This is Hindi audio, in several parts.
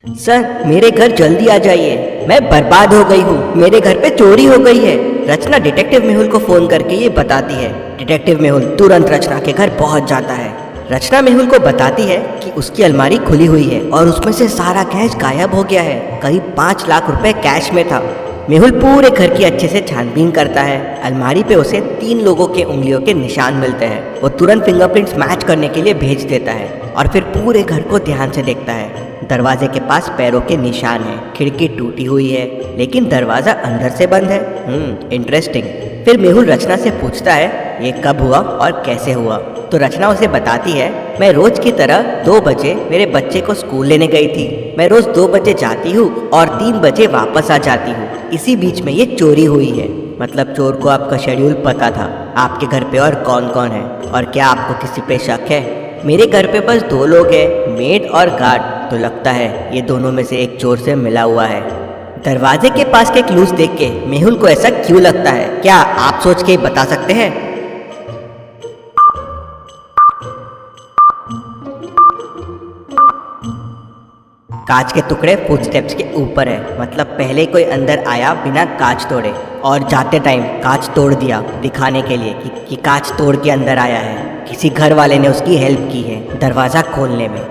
सर मेरे घर जल्दी आ जाइए, मैं बर्बाद हो गई हूँ, मेरे घर पे चोरी हो गई है। रचना डिटेक्टिव मेहुल को फोन करके ये बताती है। डिटेक्टिव मेहुल तुरंत रचना के घर पहुँच जाता है। रचना मेहुल को बताती है कि उसकी अलमारी खुली हुई है और उसमें से सारा कैश गायब हो गया है। करीब 5 लाख रुपए कैश में था। मेहुल पूरे घर की अच्छे से छानबीन करता है। अलमारी पे उसे 3 लोगों के उंगलियों के निशान मिलते हैं। वो तुरंत फिंगरप्रिंट्स मैच करने के लिए भेज देता है और फिर पूरे घर को ध्यान से देखता है। दरवाजे के पास पैरों के निशान हैं, खिड़की टूटी हुई है लेकिन दरवाजा अंदर से बंद है। इंटरेस्टिंग। फिर मेहुल रचना से पूछता है ये कब हुआ और कैसे हुआ। तो रचना उसे बताती है, मैं रोज की तरह 2 बजे मेरे बच्चे को स्कूल लेने गई थी। मैं रोज 2 बजे जाती हूँ और 3 बजे वापस आ जाती हूँ। इसी बीच में ये चोरी हुई है। मतलब चोर को आपका शेड्यूल पता था। आपके घर पे और कौन कौन है और क्या आपको किसी पे शक है? मेरे घर पे बस 2 लोग हैं, मेड और गार्ड। तो लगता है ये दोनों में से एक चोर से मिला हुआ है। दरवाजे के पास के क्लूज देख के मेहुल को ऐसा क्यों लगता है, क्या आप सोच के बता सकते हैं? कांच के टुकड़े फुटस्टेप्स के ऊपर है। मतलब पहले कोई अंदर आया बिना कांच तोड़े और जाते टाइम कांच तोड़ दिया दिखाने के लिए कि कांच तोड़ के अंदर आया है। किसी घर वाले ने उसकी हेल्प की है दरवाज़ा खोलने में।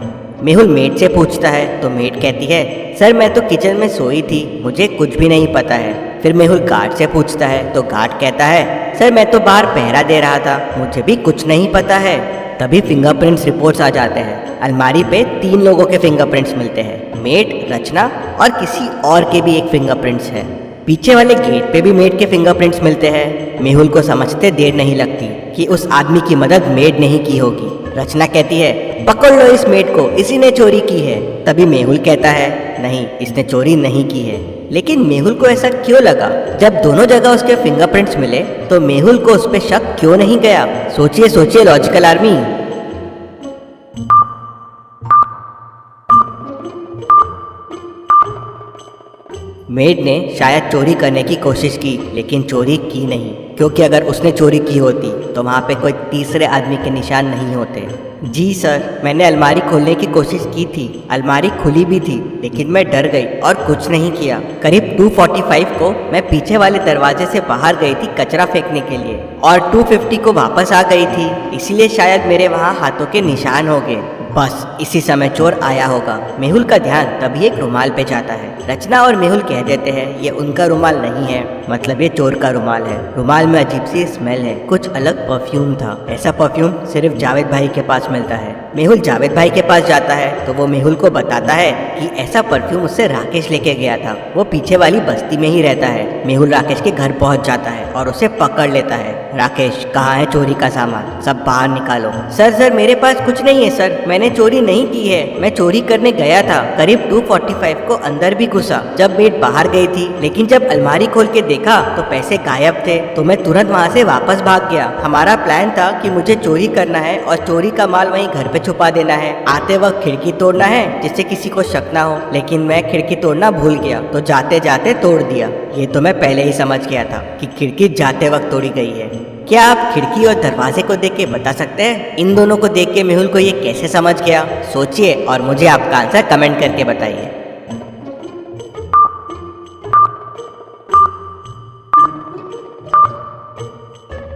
मेहुल मेड से पूछता है तो मेड कहती है, सर मैं तो किचन में सोई थी, मुझे कुछ भी नहीं पता है। फिर मेहुल गार्ड से पूछता है तो गार्ड कहता है, सर मैं तो बाहर पहरा दे रहा था, मुझे भी कुछ नहीं पता है। तभी फिंगरप्रिंट्स रिपोर्ट्स आ जाते हैं। अलमारी पे 3 लोगों के फिंगरप्रिंट्स मिलते हैं, मेड, रचना और किसी और के भी एक फिंगरप्रिंट्स है। पीछे वाले गेट पे भी मेड के फिंगरप्रिंट्स मिलते हैं। मेहुल को समझते देर नहीं लगती कि उस आदमी की मदद मेड ने ही की होगी। रचना कहती है, पकड़ लो इस मेड को, इसी ने चोरी की है। तभी मेहुल कहता है, नहीं इसने चोरी नहीं की है। लेकिन मेहुल को ऐसा क्यों लगा? जब दोनों जगह उसके फिंगरप्रिंट्स मिले तो मेहुल को उस पर शक क्यों नहीं गया? सोचिए सोचिए लॉजिकल आर्मी। मेड ने शायद चोरी करने की कोशिश की लेकिन चोरी की नहीं, क्योंकि अगर उसने चोरी की होती तो वहाँ पे कोई तीसरे आदमी के निशान नहीं होते। जी सर, मैंने अलमारी खोलने की कोशिश की थी, अलमारी खुली भी थी लेकिन मैं डर गई और कुछ नहीं किया। करीब 2:45 को मैं पीछे वाले दरवाजे से बाहर गई थी कचरा फेंकने के लिए और 2:50 को वापस आ गई थी, इसलिए शायद मेरे वहाँ हाथों के निशान हो गए। बस इसी समय चोर आया होगा। मेहुल का ध्यान तभी एक रुमाल पे जाता है। रचना और मेहुल कह देते हैं ये उनका रुमाल नहीं है, मतलब ये चोर का रुमाल है। रुमाल में अजीब सी स्मेल है, कुछ अलग परफ्यूम था। ऐसा परफ्यूम सिर्फ जावेद भाई के पास मिलता है। मेहुल जावेद भाई के पास जाता है तो वो मेहुल को बताता है कि ऐसा परफ्यूम उससे राकेश लेके गया था, वो पीछे वाली बस्ती में ही रहता है। मेहुल राकेश के घर पहुंच जाता है और उसे पकड़ लेता है। राकेश, कहाँ है चोरी का सामान, सब बाहर निकालो। सर मेरे पास कुछ नहीं है सर, मैंने चोरी नहीं की है, मैं चोरी करने गया था। करीब 2:45 को अंदर भी घुसा जब मेड बाहर गई थी, लेकिन जब अलमारी खोल के देखा तो पैसे गायब थे, तो मैं तुरंत वहाँ से वापस भाग गया। हमारा प्लान था कि मुझे चोरी करना है और चोरी का माल वहीं घर पे छुपा देना है, आते वक्त खिड़की तोड़ना है जिससे किसी को शक ना हो, लेकिन मैं खिड़की तोड़ना भूल गया तो जाते जाते तोड़ दिया। ये तो मैं पहले ही समझ गया था कि खिड़की जाते वक्त तोड़ी गई है। क्या आप खिड़की और दरवाजे को देख के बता सकते हैं इन दोनों को देख के मेहुल को ये कैसे समझ गया? सोचिए और मुझे आपका आंसर कमेंट करके बताइए।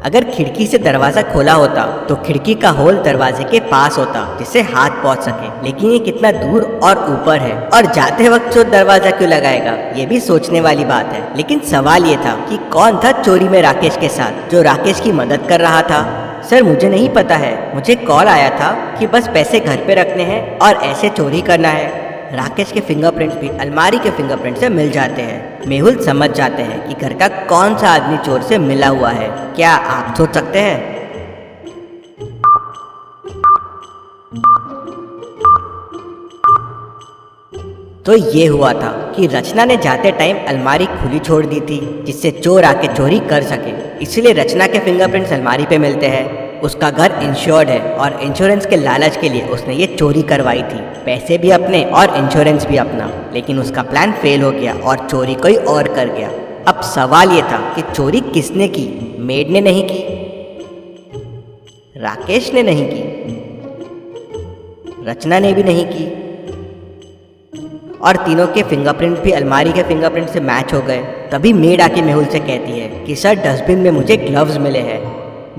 अगर खिड़की से दरवाजा खोला होता तो खिड़की का होल दरवाजे के पास होता जिससे हाथ पहुंच सके, लेकिन ये कितना दूर और ऊपर है और जाते वक्त चोर दरवाजा क्यों लगाएगा, ये भी सोचने वाली बात है। लेकिन सवाल ये था कि कौन था चोरी में राकेश के साथ, जो राकेश की मदद कर रहा था? सर मुझे नहीं पता है, मुझे कॉल आया था कि बस पैसे घर पे रखने हैं और ऐसे चोरी करना है। राकेश के फिंगरप्रिंट्स भी अलमारी के फिंगरप्रिंट से मिल जाते हैं। मेहुल समझ जाते हैं कि घर का कौन सा आदमी चोर से मिला हुआ है। क्या आप सोच सकते हैं? तो ये हुआ था कि रचना ने जाते टाइम अलमारी खुली छोड़ दी थी जिससे चोर आके चोरी कर सके, इसलिए रचना के फिंगरप्रिंट्स अलमारी पे मिलते हैं। उसका घर इंश्योर्ड है और इंश्योरेंस के लालच के लिए उसने ये चोरी करवाई थी, पैसे भी अपने और इंश्योरेंस भी अपना। लेकिन उसका प्लान फेल हो गया और चोरी कोई और कर गया। अब सवाल ये था कि चोरी किसने की? मेड ने नहीं की, राकेश ने नहीं की, रचना ने भी नहीं की, और तीनों के फिंगरप्रिंट भी अलमारी के फिंगरप्रिंट से मैच हो गए। तभी मेड आके मेहुल से कहती है कि सर डस्टबिन में मुझे ग्लव्स मिले हैं।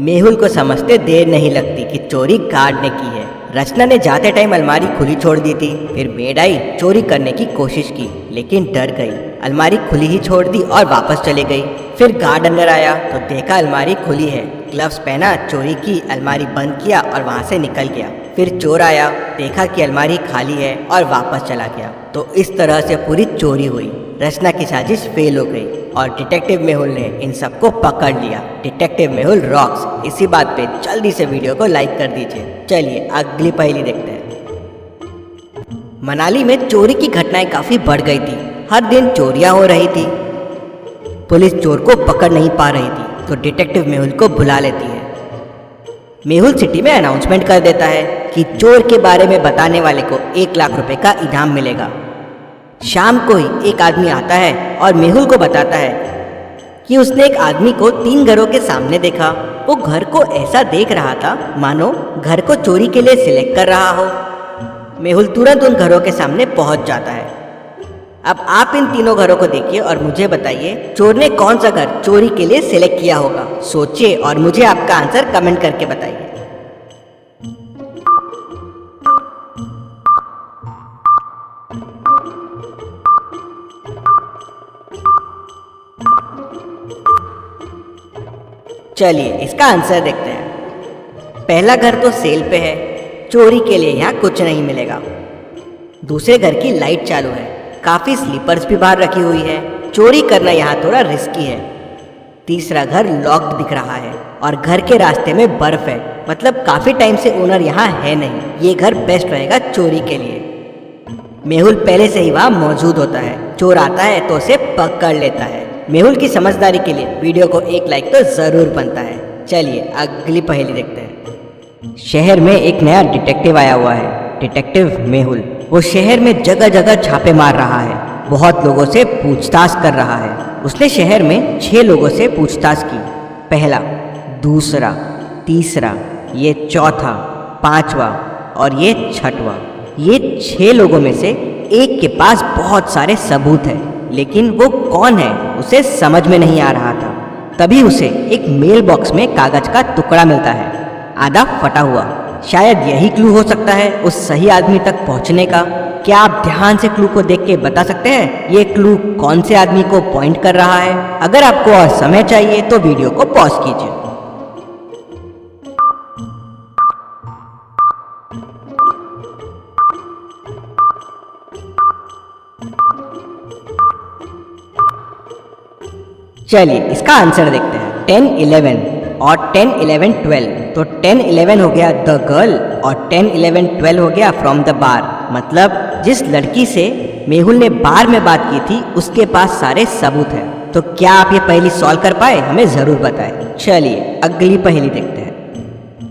मेहुल को समझते देर नहीं लगती कि चोरी गार्ड ने की है। रचना ने जाते टाइम अलमारी खुली छोड़ दी थी। फिर मेड आई, चोरी करने की कोशिश की लेकिन डर गई, अलमारी खुली ही छोड़ दी और वापस चली गई। फिर गार्ड अंदर आया तो देखा अलमारी खुली है, ग्लव्स पहना, चोरी की, अलमारी बंद किया और वहाँ से निकल गया। फिर चोर आया, देखा कि अलमारी खाली है और वापस चला गया। तो इस तरह से पूरी चोरी हुई। रचना की साजिश फेल हो गई और डिटेक्टिव मेहुल ने इन सबको पकड़ लिया। Detective Mehul rocks. इसी बात पे जल्दी से वीडियो को लाइक कर दीजिए। चलिए अगली पहेली देखते हैं। मनाली में चोरी की घटनाएं काफी बढ़ गई थी। हर दिन चोरियां हो रही थी। पुलिस चोर को पकड़ नहीं पा रही थी तो डिटेक्टिव मेहुल को बुला लेती है। मेहुल सिटी में अनाउंसमेंट कर देता है कि चोर के बारे में बताने वाले को 1 लाख रुपए का इनाम मिलेगा। शाम को ही एक आदमी आता है और मेहुल को बताता है कि उसने एक आदमी को 3 घरों के सामने देखा। वो घर को ऐसा देख रहा था मानो घर को चोरी के लिए सिलेक्ट कर रहा हो। मेहुल तुरंत उन घरों के सामने पहुंच जाता है। अब आप इन तीनों घरों को देखिए और मुझे बताइए चोर ने कौन सा घर चोरी के लिए सिलेक्ट किया होगा। सोचिए और मुझे आपका आंसर कमेंट करके बताइए। चलिए इसका आंसर देखते हैं। पहला घर तो सेल पे है, चोरी के लिए यहाँ कुछ नहीं मिलेगा। दूसरे घर की लाइट चालू है, काफी स्लीपर्स भी बाहर रखी हुई है, चोरी करना यहाँ थोड़ा रिस्की है। तीसरा घर लॉक्ड दिख रहा है और घर के रास्ते में बर्फ है, मतलब काफी टाइम से ओनर यहाँ है नहीं। ये घर बेस्ट रहेगा चोरी के लिए। मेहुल पहले से ही वहाँ मौजूद होता है, चोर आता है तो उसे पकड़ लेता है। मेहुल की समझदारी के लिए वीडियो को 1 लाइक तो जरूर बनता है। चलिए अगली पहेली देखते हैं। शहर में एक नया डिटेक्टिव आया हुआ है, डिटेक्टिव मेहुल। वो शहर में जगह जगह छापे मार रहा है, बहुत लोगों से पूछताछ कर रहा है। उसने शहर में 6 लोगों से पूछताछ की। पहला, दूसरा, तीसरा, ये चौथा, 5वां और ये 6वां। ये 6 लोगों में से एक के पास बहुत सारे सबूत है, लेकिन वो कौन है उसे समझ में नहीं आ रहा था। तभी उसे एक मेल बॉक्स में कागज का टुकड़ा मिलता है, आधा फटा हुआ। शायद यही क्लू हो सकता है उस सही आदमी तक पहुंचने का। क्या आप ध्यान से क्लू को देख के बता सकते हैं ये क्लू कौन से आदमी को पॉइंट कर रहा है? अगर आपको और समय चाहिए तो वीडियो को पॉज कीजिए। चलिए इसका आंसर देखते हैं। 10, 11 और 10, 11, 12। तो 10, 11 हो गया द गर्ल और 10, 11, 12 हो गया फ्रॉम द बार। मतलब जिस लड़की से मेहुल ने बार में बात की थी उसके पास सारे सबूत हैं। तो क्या आप ये पहेली सॉल्व कर पाए? हमें जरूर बताएं। चलिए अगली पहेली देखते हैं।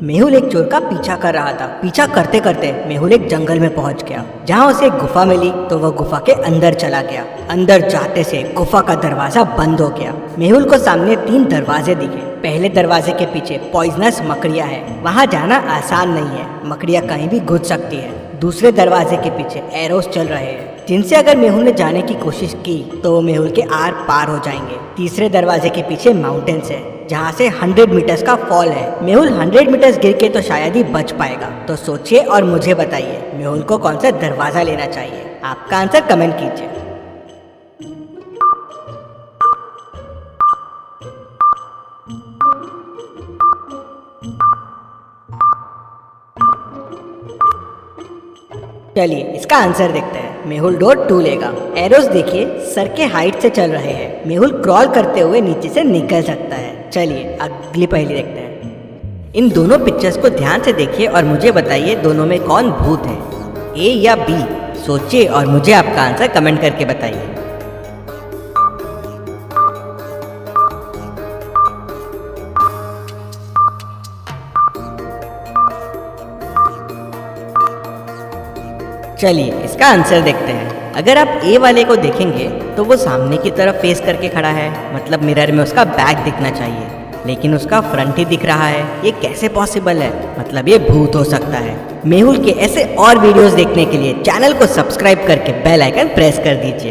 मेहुल एक चोर का पीछा कर रहा था। पीछा करते करते मेहुल एक जंगल में पहुंच गया, जहां उसे एक गुफा मिली तो वह गुफा के अंदर चला गया। अंदर जाते से गुफा का दरवाजा बंद हो गया। मेहुल को सामने 3 दरवाजे दिखे। पहले दरवाजे के पीछे पॉइजनस मकड़ियां हैं, वहां जाना आसान नहीं है, मकड़ियां कहीं भी घुस सकती है। दूसरे दरवाजे के पीछे एरोस चल रहे हैं, जिनसे अगर मेहुल ने जाने की कोशिश की तो वो मेहुल के आर पार हो जाएंगे। तीसरे दरवाजे के पीछे माउंटेन्स है, जहाँ से 100 मीटर्स का फॉल है। मेहुल 100 मीटर्स गिर के तो शायद ही बच पाएगा। तो सोचिए और मुझे बताइए मेहुल को कौन सा दरवाजा लेना चाहिए? आपका आंसर कमेंट कीजिए। चलिए इसका आंसर देखते हैं। मेहुल डोर 2 लेगा। एरोस देखिए सर के हाइट से चल रहे हैं। मेहुल क्रॉल करते हुए नीचे से निकल सकता है। चलिए अगली पहेली देखते हैं। इन दोनों पिक्चर्स को ध्यान से देखिए और मुझे बताइए दोनों में कौन भूत है, ए या बी? सोचिए और मुझे आपका आंसर कमेंट करके बताइए। चलिए इसका आंसर देखते हैं। अगर आप ए वाले को देखेंगे तो वो सामने की तरफ फेस करके खड़ा है, मतलब मिरर में उसका बैक दिखना चाहिए। लेकिन उसका फ्रंट ही दिख रहा है। ये कैसे पॉसिबल है? मतलब ये भूत हो सकता है। मेहुल के ऐसे और वीडियोस देखने के लिए चैनल को सब्सक्राइब करके बेल आइकन प्रेस कर दीजिए।